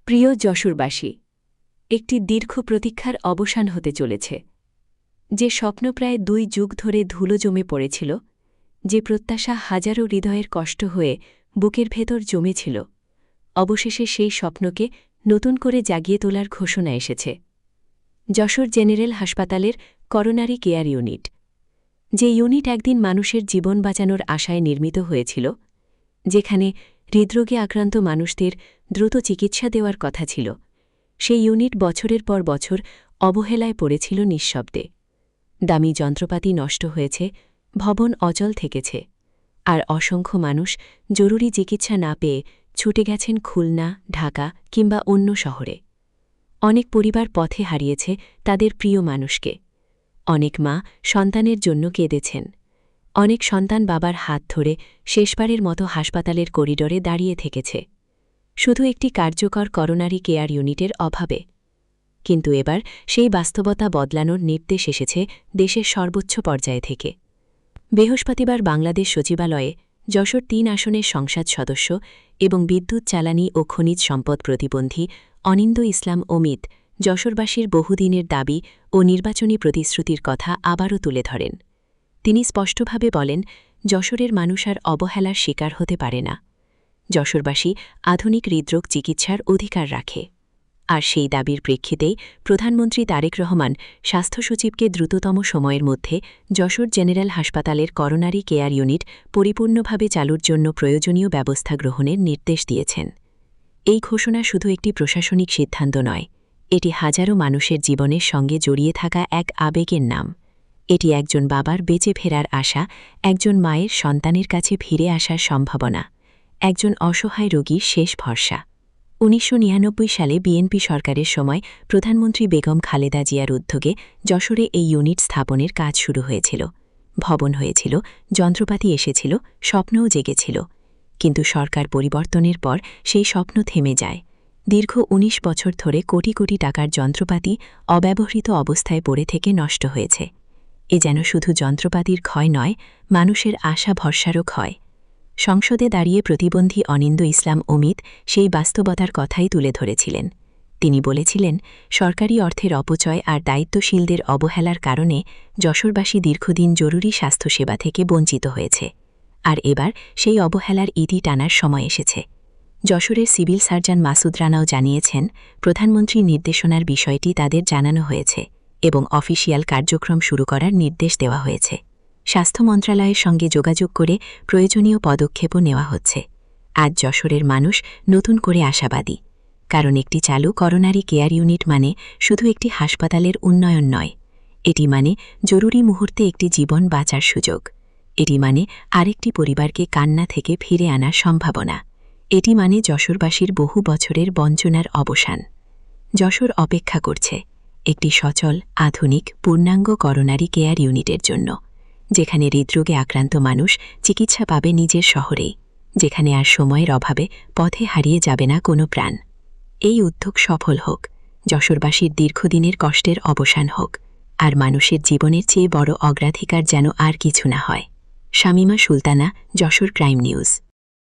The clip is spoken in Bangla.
প্রিয় যশোরবাসী, একটি দীর্ঘ প্রতীক্ষার অবসান হতে চলেছে। যে স্বপ্ন প্রায় 2 যুগ ধরে ধুলো জমে পড়েছিল, যে প্রত্যাশা হাজারো হৃদয়ের কষ্ট হয়ে বুকের ভেতর জমেছিল, অবশেষে সেই স্বপ্নকে নতুন করে জাগিয়ে তোলার ঘোষণা এসেছে। যশোর জেনারেল হাসপাতালের করোনারি কেয়ার ইউনিট। যে ইউনিট একদিন মানুষের জীবন বাঁচানোর আশায় নির্মিত হয়েছিল, যেখানে হৃদরোগে আক্রান্ত মানুষদের দ্রুত চিকিৎসা দেওয়ার কথা ছিল, সেই ইউনিট বছরের পর বছর অবহেলায় পড়েছিল নিঃশব্দে। দামি যন্ত্রপাতি নষ্ট হয়েছে, ভবন অচল থেকেছে, আর অসংখ্য মানুষ জরুরি চিকিৎসা না পেয়ে ছুটে গেছেন খুলনা, ঢাকা কিংবা অন্য শহরে। অনেক পরিবার পথে হারিয়েছে তাদের প্রিয় মানুষকে। অনেক মা সন্তানের জন্য কেঁদেছেন। অনেক সন্তান বাবার হাত ধরে শেষবারের মতো হাসপাতালের করিডোরে দাঁড়িয়ে থেকেছে, শুধু একটি কার্যকর করোনারি কেয়ার ইউনিটের অভাবে। কিন্তু এবার সেই বাস্তবতা বদলানোর নির্দেশ এসেছে দেশের সর্বোচ্চ পর্যায় থেকে। বৃহস্পতিবার বাংলাদেশ সচিবালয়ে যশোর 3 আসনের সংসদ সদস্য এবং বিদ্যুৎ জ্বালানি ও খনিজ সম্পদ প্রতিবন্ধী অনিন্দ ইসলাম অমিত যশোরবাসীর বহুদিনের দাবি ও নির্বাচনী প্রতিশ্রুতির কথা আবারও তুলে ধরেন। তিনি স্পষ্টভাবে বলেন, যশোরের মানুষ আর অবহেলার শিকার হতে পারে না। যশোরবাসী আধুনিক হৃদরোগ চিকিৎসার অধিকার রাখে। আর সেই দাবির প্রেক্ষিতেই প্রধানমন্ত্রী তারেক রহমান স্বাস্থ্য সচিবকে দ্রুততম সময়ের মধ্যে যশোর জেনারেল হাসপাতালের করোনারি কেয়ার ইউনিট পরিপূর্ণভাবে চালুর জন্য প্রয়োজনীয় ব্যবস্থা গ্রহণের নির্দেশ দিয়েছেন। এই ঘোষণা শুধু একটি প্রশাসনিক সিদ্ধান্ত নয়, এটি হাজারো মানুষের জীবনের সঙ্গে জড়িয়ে থাকা এক আবেগের নাম। এটি একজন বাবার বেঁচে ফেরার আশা, একজন মায়ের সন্তানের কাছে ফিরে আসার সম্ভাবনা, একজন অসহায় রোগীর শেষ ভরসা। 1999 সালে বিএনপি সরকারের সময় প্রধানমন্ত্রী বেগম খালেদা জিয়ার উদ্যোগে যশোরে এই ইউনিট স্থাপনের কাজ শুরু হয়েছিল। ভবন হয়েছিল, যন্ত্রপাতি এসেছিল, স্বপ্নও জেগেছিল। কিন্তু সরকার পরিবর্তনের পর সেই স্বপ্ন থেমে যায়। দীর্ঘ 19 বছর ধরে কোটি কোটি টাকার যন্ত্রপাতি অব্যবহৃত অবস্থায় পড়ে থেকে নষ্ট হয়েছে। এ যেন শুধু যন্ত্রপাতির ক্ষয় নয়, মানুষের আশা ভরসারও ক্ষয়। সংসদে দাঁড়িয়ে প্রতিবন্ধী অনিন্দ ইসলাম অমিত সেই বাস্তবতার কথাই তুলে ধরেছিলেন। তিনি বলেছিলেন, সরকারি অর্থের অপচয় আর দায়িত্বশীলদের অবহেলার কারণে যশোরবাসী দীর্ঘদিন জরুরি স্বাস্থ্যসেবা থেকে বঞ্চিত হয়েছে। আর এবার সেই অবহেলার ইতি টানার সময় এসেছে। যশোরের সিভিল সার্জন মাসুদ রানাও জানিয়েছেন, প্রধানমন্ত্রীর নির্দেশনার বিষয়টি তাদের জানানো হয়েছে এবং অফিসিয়াল কার্যক্রম শুরু করার নির্দেশ দেওয়া হয়েছে। স্বাস্থ্য মন্ত্রণালয়ের সঙ্গে যোগাযোগ করে প্রয়োজনীয় পদক্ষেপও নেওয়া হচ্ছে। আজ যশোরের মানুষ নতুন করে আশাবাদী, কারণ একটি চালু করোনারি কেয়ার ইউনিট মানে শুধু একটি হাসপাতালের উন্নয়ন নয়, এটি মানে জরুরি মুহূর্তে একটি জীবন বাঁচার সুযোগ। এটি মানে আরেকটি পরিবারকে কান্না থেকে ফিরে আনার সম্ভাবনা। এটি মানে যশোরবাসীর বহু বছরের বঞ্চনার অবসান। যশোর অপেক্ষা করছে একটি সচল, আধুনিক, পূর্ণাঙ্গ করোনারি কেয়ার ইউনিটের জন্য, যেখানে হৃদরোগে আক্রান্ত মানুষ চিকিৎসা পাবে নিজের শহরেই, যেখানে আর সময়ের অভাবে পথে হারিয়ে যাবে না কোনো প্রাণ। এই উদ্যোগ সফল হোক, যশোরবাসীর দীর্ঘদিনের কষ্টের অবসান হোক, আর মানুষের জীবনের চেয়ে বড় অগ্রাধিকার যেন আর কিছু না হয়। Shamima Sultana, Jessore crime news.